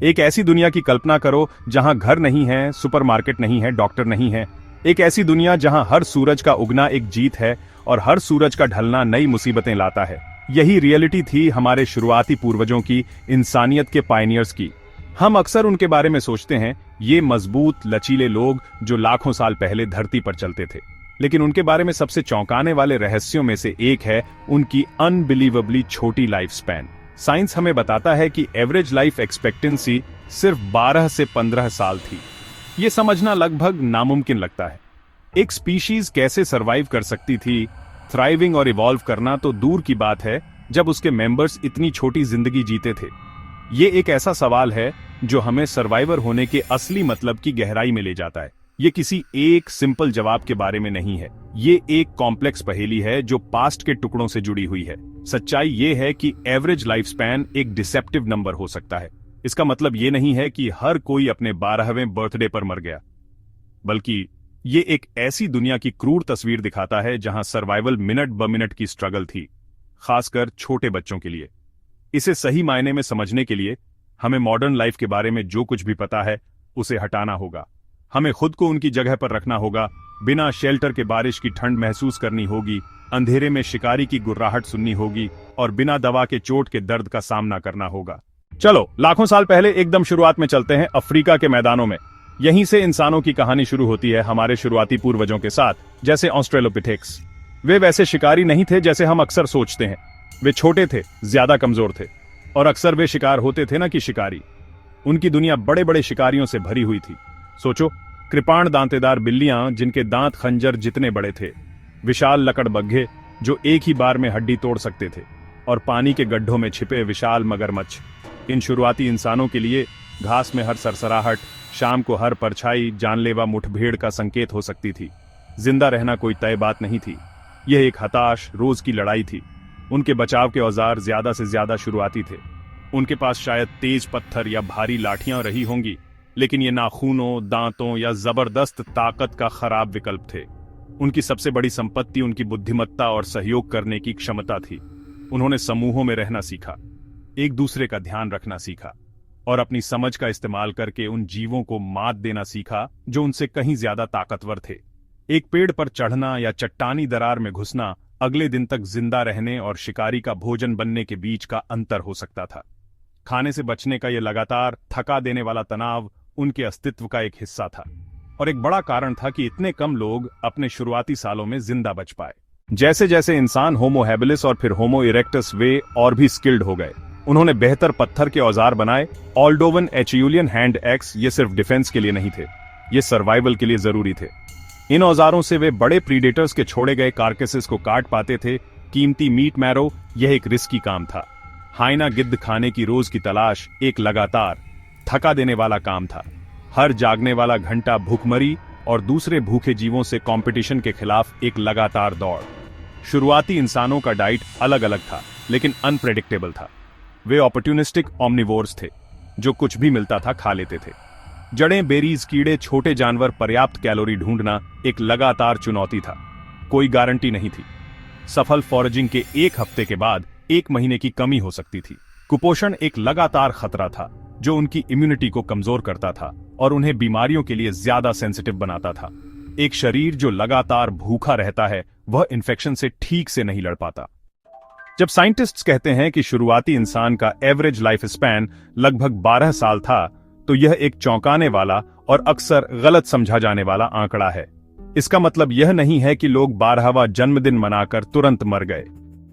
एक ऐसी दुनिया की कल्पना करो जहां घर नहीं है, सुपरमार्केट नहीं है, डॉक्टर नहीं है। एक ऐसी दुनिया जहां हर सूरज का उगना एक जीत है और हर सूरज का ढलना नई मुसीबतें लाता है। यही रियलिटी थी हमारे शुरुआती पूर्वजों की, इंसानियत के पायनियर्स की। हम अक्सर उनके बारे में सोचते हैं, ये मजबूत लचीले लोग जो लाखों साल पहले धरती पर चलते थे। लेकिन उनके बारे में सबसे चौंकाने वाले रहस्यों में से एक है उनकी अनबिलीवेबली छोटी लाइफ स्पैन। साइंस हमें बताता है कि एवरेज लाइफ एक्सपेक्टेंसी सिर्फ 12 से 15 साल थी। ये समझना लगभग नामुमकिन लगता है। एक स्पीशीज कैसे सरवाइव कर सकती थी, थ्राइविंग और इवॉल्व करना तो दूर की बात है, जब उसके मेंबर्स इतनी छोटी जिंदगी जीते थे। ये एक ऐसा सवाल है जो हमें सर्वाइवर होने के असली मतलब की गहराई में ले जाता है। ये किसी एक सिंपल जवाब के बारे में नहीं है। ये एक कॉम्प्लेक्स पहेली है जो पास्ट के टुकड़ों से जुड़ी हुई है। सच्चाई ये है कि एवरेज लाइफ स्पैन एक डिसेप्टिव नंबर हो सकता है। इसका मतलब ये नहीं है कि हर कोई अपने 12वें बर्थडे पर मर गया, बल्कि ये एक ऐसी दुनिया की क्रूर तस्वीर दिखाता है जहां सर्वाइवल मिनट ब मिनट की स्ट्रगल थी, खासकर छोटे बच्चों के लिए। इसे सही मायने में समझने के लिए हमें मॉडर्न लाइफ के बारे में जो कुछ भी पता है उसे हटाना होगा। हमें खुद को उनकी जगह पर रखना होगा, बिना शेल्टर के बारिश की ठंड महसूस करनी होगी, अंधेरे में शिकारी की गुर्राहट सुननी होगी और बिना दवा के चोट के दर्द का सामना करना होगा। चलो लाखों साल पहले एकदम शुरुआत में चलते हैं, अफ्रीका के मैदानों में। यहीं से इंसानों की कहानी शुरू होती है, हमारे शुरुआती पूर्वजों के साथ, जैसे ऑस्ट्रेलोपिथेक्स। वे वैसे शिकारी नहीं थे जैसे हम अक्सर सोचते हैं। वे छोटे थे, ज्यादा कमजोर थे, और अक्सर वे शिकार होते थे ना कि शिकारी। उनकी दुनिया बड़े बड़े शिकारियों से भरी हुई थी। सोचो, कृपाण दांतेदार बिल्लियां जिनके दांत खंजर जितने बड़े थे, विशाल लकड़बग्घे जो एक ही बार में हड्डी तोड़ सकते थे, और पानी के गड्ढों में छिपे विशाल मगरमच्छ। इन शुरुआती इंसानों के लिए घास में हर सरसराहट, शाम को हर परछाई जानलेवा मुठभेड़ का संकेत हो सकती थी। जिंदा रहना कोई तय बात नहीं थी, यह एक हताश रोज की लड़ाई थी। उनके बचाव के औजार ज्यादा से ज्यादा शुरुआती थे। उनके पास शायद तेज पत्थर या भारी लाठियां रही होंगी, लेकिन ये नाखूनों, दांतों या जबरदस्त ताकत का खराब विकल्प थे। उनकी सबसे बड़ी संपत्ति उनकी बुद्धिमत्ता और सहयोग करने की क्षमता थी। उन्होंने समूहों में रहना सीखा, एक दूसरे का ध्यान रखना सीखा, और अपनी समझ का इस्तेमाल करके उन जीवों को मात देना सीखा जो उनसे कहीं ज्यादा ताकतवर थे। एक पेड़ पर चढ़ना या चट्टानी दरार में घुसना अगले दिन तक जिंदा रहने और शिकारी का भोजन बनने के बीच का अंतर हो सकता था। खाने से बचने का यह लगातार थका देने वाला तनाव उनके अस्तित्व का एक हिस्सा था, और एक बड़ा कारण था कि इतने कम लोग अपने शुरुआती सालों में जिंदा बच पाए। जैसे जैसे इंसान होमो हैबिलिस और फिर होमो इरेक्टस वे और भी स्किल्ड हो गए, उन्होंने बेहतर पत्थर के औजार बनाए। ऑल्डोवन एचयूलियन हैंड एक्स ये सिर्फ डिफेंस के लिए नहीं थे, ये सर्वाइवल के लिए जरूरी थे। इन औजारों से वे बड़े प्रीडेटर्स के छोड़े गए कार्केसेस को काट पाते थे। कीमती मीट मैरो यह एक रिस्की काम था। हाइना गिद्ध खाने की रोज की तलाश एक लगातार थका देने वाला काम था। हर जागने वाला घंटा भूखमरी और दूसरे भूखे जीवों से कंपटीशन के खिलाफ एक लगातार दौड़। शुरुआती इंसानों का डाइट अलग अलग था, लेकिन अनप्रेडिक्टेबल था। वे ऑपर्ट्यूनिस्टिक ओमनिवोर्स थे, जो कुछ भी मिलता था खा लेते थे। जड़ें, बेरीज, कीड़े, छोटे जानवर, पर्याप्त कैलोरी ढूंढना एक लगातार चुनौती था। कोई गारंटी नहीं थी। सफल फॉरेजिंग के एक हफ्ते के बाद 1 महीने की कमी हो सकती थी। कुपोषण एक लगातार खतरा था जो उनकी इम्यूनिटी को कमजोर करता था और उन्हें बीमारियों के लिए ज्यादा सेंसिटिव बनाता था। एक शरीर जो लगातार भूखा रहता है, वह इन्फेक्शन से ठीक से नहीं लड़ पाता। जब साइंटिस्ट्स कहते हैं कि शुरुआती इंसान का एवरेज लाइफ स्पैन लगभग 12 साल था, तो यह एक चौंकाने वाला और अक्सर गलत समझा जाने वाला आंकड़ा है। इसका मतलब यह नहीं है कि लोग 12वां जन्मदिन मनाकर तुरंत मर गए।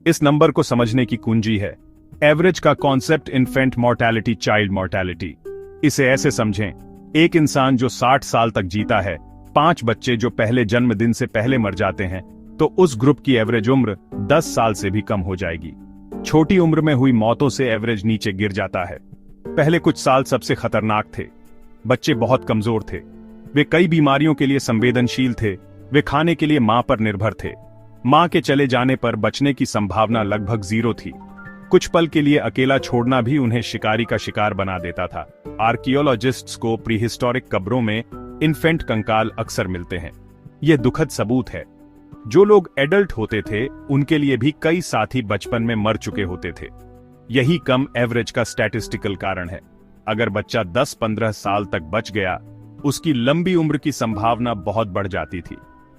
इस नंबर को समझने की कुंजी है एवरेज का concept, infant mortality, child mortality. इसे ऐसे समझें, एक इंसान जो 60 साल तक जीता है, 5 बच्चे जो पहले जन्मदिन से पहले मर जाते हैं, तो उस ग्रुप की एवरेज उम्र 10 साल से भी कम हो जाएगी। छोटी उम्र में हुई मौतों से एवरेज नीचे गिर जाता है। पहले कुछ साल सबसे खतरनाक थे। बच्चे बहुत कमजोर थे, वे कई बीमारियों के लिए संवेदनशील थे, वे खाने के लिए मां पर निर्भर थे। मां के चले जाने पर बचने की संभावना लगभग 0 थी। कुछ पल के लिए अकेला छोड़ना भी उन्हें शिकारी का शिकार बना देता था। आर्कियोलॉजिस्ट्स को प्रीहिस्टोरिक कब्रों में इन्फेंट कंकाल अक्सर मिलते हैं। यह दुखद सबूत है। जो लोग एडल्ट होते थे, उनके लिए भी कई साथी बचपन में मर चुके होते थे। यही कम एवरेज का स्टैटिस्टिकल कारण है। अगर बच्चा 10-15 साल तक बच गया, उसकी लंबी उम्र की संभावना बहुत बढ़ जाती थी।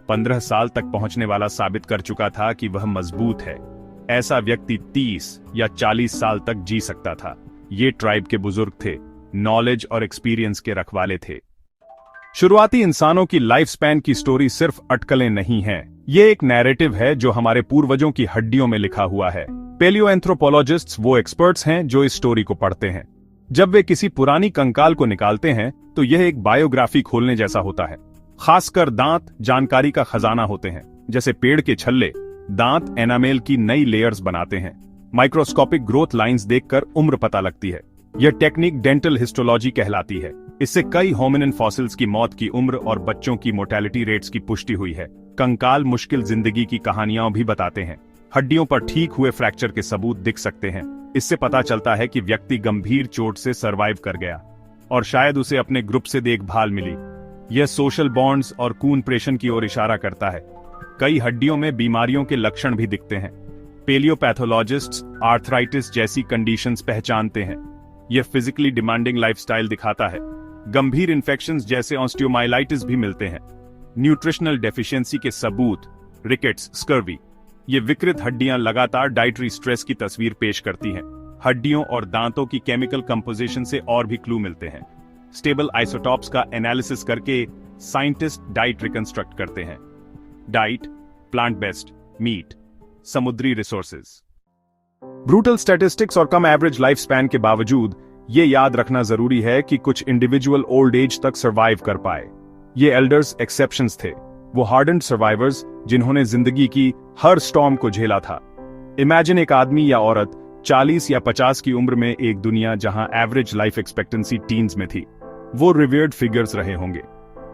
15 साल तक पहुंचने वाला साबित कर चुका था कि वह मजबूत है। ऐसा व्यक्ति 30 या 40 साल तक जी सकता था। ये ट्राइब के बुजुर्ग थे, नॉलेज और एक्सपीरियंस के रखवाले थे। शुरुआती इंसानों की लाइफ स्पैन की स्टोरी सिर्फ अटकलें नहीं हैं। ये एक नैरेटिव है जो हमारे पूर्वजों की हड्डियों में लिखा हुआ है। पेलियोएंथ्रोपोलॉजिस्ट्स वो एक्सपर्ट्स हैं जो इस स्टोरी को पढ़ते हैं। जब वे किसी पुरानी कंकाल को निकालते हैं तो यह एक बायोग्राफी खोलने जैसा होता है। खासकर दांत जानकारी का खजाना होते हैं। जैसे पेड़ के छल्ले, दांत एनामेल की नई लेयर्स बनाते हैं। माइक्रोस्कोपिक ग्रोथ लाइंस देखकर उम्र पता लगती है। यह टेक्निक डेंटल हिस्टोलॉजी कहलाती है। इससे कई होमिनिन फॉसिल्स की मौत की उम्र और बच्चों की मोर्टेलिटी रेट्स की पुष्टि हुई है। कंकाल मुश्किल जिंदगी की कहानियां भी बताते हैं। हड्डियों पर ठीक हुए फ्रैक्चर के सबूत दिख सकते हैं। इससे पता चलता है कि व्यक्ति गंभीर चोट से सरवाइव कर गया और शायद उसे अपने ग्रुप से देखभाल मिली। यह सोशल बॉन्ड्स और खून प्रेषण की ओर इशारा करता है। कई हड्डियों में बीमारियों के लक्षण भी दिखते हैं। पेलियोपैथोलॉजिस्ट्स आर्थराइटिस जैसी कंडीशंस पहचानते हैं। यह फिजिकली डिमांडिंग लाइफस्टाइल दिखाता है। गंभीर इन्फेक्शंस जैसे ऑस्टियोमाइलाइटिस भी मिलते हैं। न्यूट्रिशनल डेफिशिएंसी के सबूत, रिकेट्स, स्कर्वी, ये विकृत हड्डियां लगातार डाइटरी स्ट्रेस की तस्वीर पेश करती हैं। हड्डियों और दांतों की केमिकल कंपोजिशन से और भी क्लू मिलते हैं। स्टेबल आइसोटॉप्स का एनालिसिस करके साइंटिस्ट डाइट रिकंस्ट्रक्ट करते हैं। डाइट, प्लांट बेस्ड, मीट, समुद्री रिसोर्सेज। ब्रूटल स्टैटिस्टिक्स और कम एवरेज लाइफ स्पैन के बावजूद ये याद रखना जरूरी है कि कुछ इंडिविजुअल ओल्ड एज तक सरवाइव कर पाए। ये एल्डर्स एक्सेप्शंस थे, वो हार्डन्ड सर्वाइवर्स जिन्होंने जिंदगी की हर स्टॉर्म को झेला था। इमेजिन एक आदमी या औरत 40 या 50 की उम्र में एक दुनिया जहां एवरेज लाइफ एक्सपेक्टेंसी टीन्स में थी। वो रिवर्ड फिगर्स रहे होंगे,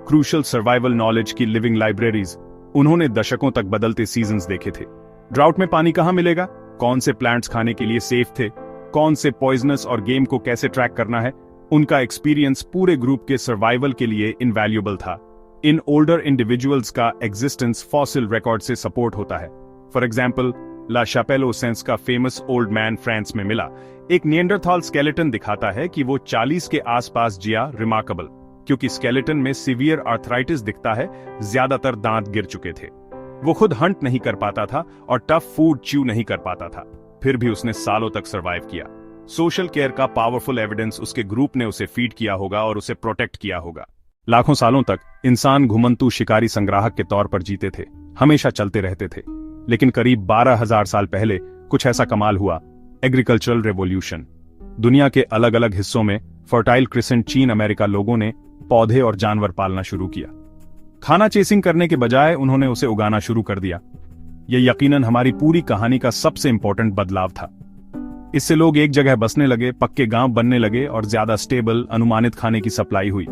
क्रूशल सर्वाइवल नॉलेज की लिविंग लाइब्रेरीज। उन्होंने दशकों तक बदलते सीजन्स देखे थे। ड्राउट में पानी कहां मिलेगा, कौन से प्लांट्स खाने के लिए सेफ थे, कौन से पॉइजनस और गेम को कैसे ट्रैक करना है। उनका एक्सपीरियंस पूरे ग्रुप के सर्वाइवल के लिए इनवैल्यूएबल था। इन ओल्डर इंडिविजुअल्स का एग्जिस्टेंस फॉसिल रिकॉर्ड से सपोर्ट होता है। फॉर एग्जाम्पल, ला शापेल ओसेंस का फेमस ओल्ड मैन फ्रांस में मिला एक निएंडरथॉल स्केलेटन दिखाता है कि वो 40 के आसपास जिया। रिमार्केबल, क्योंकि स्केलेटन में सीवियर आर्थराइटिस दिखता है, ज्यादातर दांत गिर चुके थे। वो खुद हंट नहीं कर पाता था और टफ फूड च्यू नहीं कर पाता था, फिर भी उसने सालों तक सरवाइव किया। सोशल केयर का पावरफुल एविडेंस उसके ग्रुप ने उसे फीड किया होगा और उसे प्रोटेक्ट किया होगा। लाखों सालों तक इंसान घुमंतू शिकारी संग्राहक के तौर पर जीते थे, हमेशा चलते रहते थे। लेकिन करीब 12,000 साल पहले कुछ ऐसा कमाल हुआ, एग्रीकल्चरल रेवोल्यूशन। दुनिया के अलग अलग हिस्सों में फर्टाइल क्रिसेंट चीन अमेरिका लोगों ने पौधे और जानवर पालना शुरू किया। खाना चेसिंग करने के बजाय उन्होंने उसे उगाना शुरू कर दिया। यह यकीनन हमारी पूरी कहानी का सबसे इंपॉर्टेंट बदलाव था। इससे लोग एक जगह बसने लगे, पक्के गांव बनने लगे और ज्यादा स्टेबल, अनुमानित खाने की सप्लाई हुई।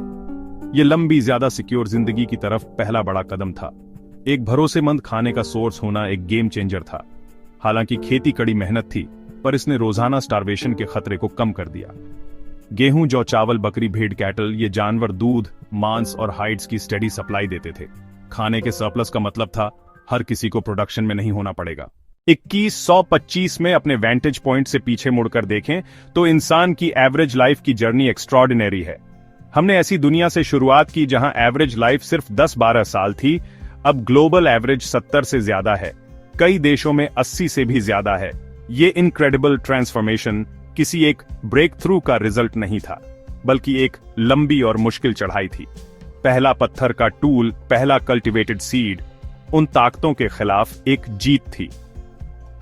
यह लंबी, ज्यादा सिक्योर जिंदगी की तरफ पहला बड़ा कदम था। एक भरोसेमंद खाने का सोर्स होना एक गेम चेंजर था। हालांकि खेती कड़ी मेहनत थी, पर इसने रोजाना स्टार्वेशन के खतरे को कम कर दिया। गेहूं, जौ, चावल, बकरी, भेड़, कैटल, ये जानवर दूध, मांस और हाइड्स की स्टेडी सप्लाई देते थे। खाने के सरप्लस का मतलब था हर किसी को प्रोडक्शन में नहीं होना पड़ेगा। 2125 में अपने वेंटेज पॉइंट से पीछे मुड़कर देखें तो इंसान की एवरेज लाइफ की जर्नी एक्स्ट्रॉर्डिनरी है। हमने ऐसी दुनिया से शुरुआत की जहां एवरेज लाइफ सिर्फ 10-12 साल थी। अब ग्लोबल एवरेज 70 से ज्यादा है, कई देशों में 80 से भी ज्यादा है। ये इनक्रेडिबल ट्रांसफॉर्मेशन किसी एक ब्रेक थ्रू का रिजल्ट नहीं था, बल्कि एक लंबी और मुश्किल चढ़ाई थी। पहला पत्थर का टूल, पहला कल्टीवेटेड सीड, उन ताकतों के खिलाफ एक जीत थी।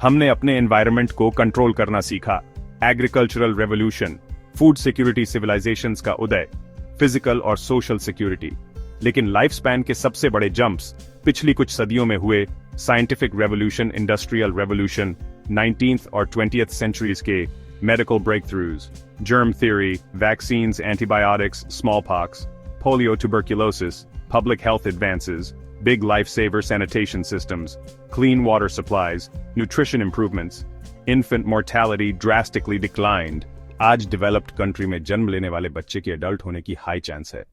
हमने अपने एनवायरनमेंट को कंट्रोल करना सीखा। Agricultural revolution, food security civilisations का उदय, फिजिकल और सोशल सिक्योरिटी। लेकिन लाइफ स्पैन के सबसे बड़े जंप्स पिछली कुछ सदियों में हुए। Scientific revolution, industrial revolution, 19th और 20th सेंचुरीज के medical breakthroughs, germ theory, vaccines, antibiotics, smallpox, polio, tuberculosis, public health advances, big lifesaver sanitation systems, clean water supplies, nutrition improvements, infant mortality drastically declined. आज developed country में जन्म लेने वाले बच्चे के adult होने की high chance है।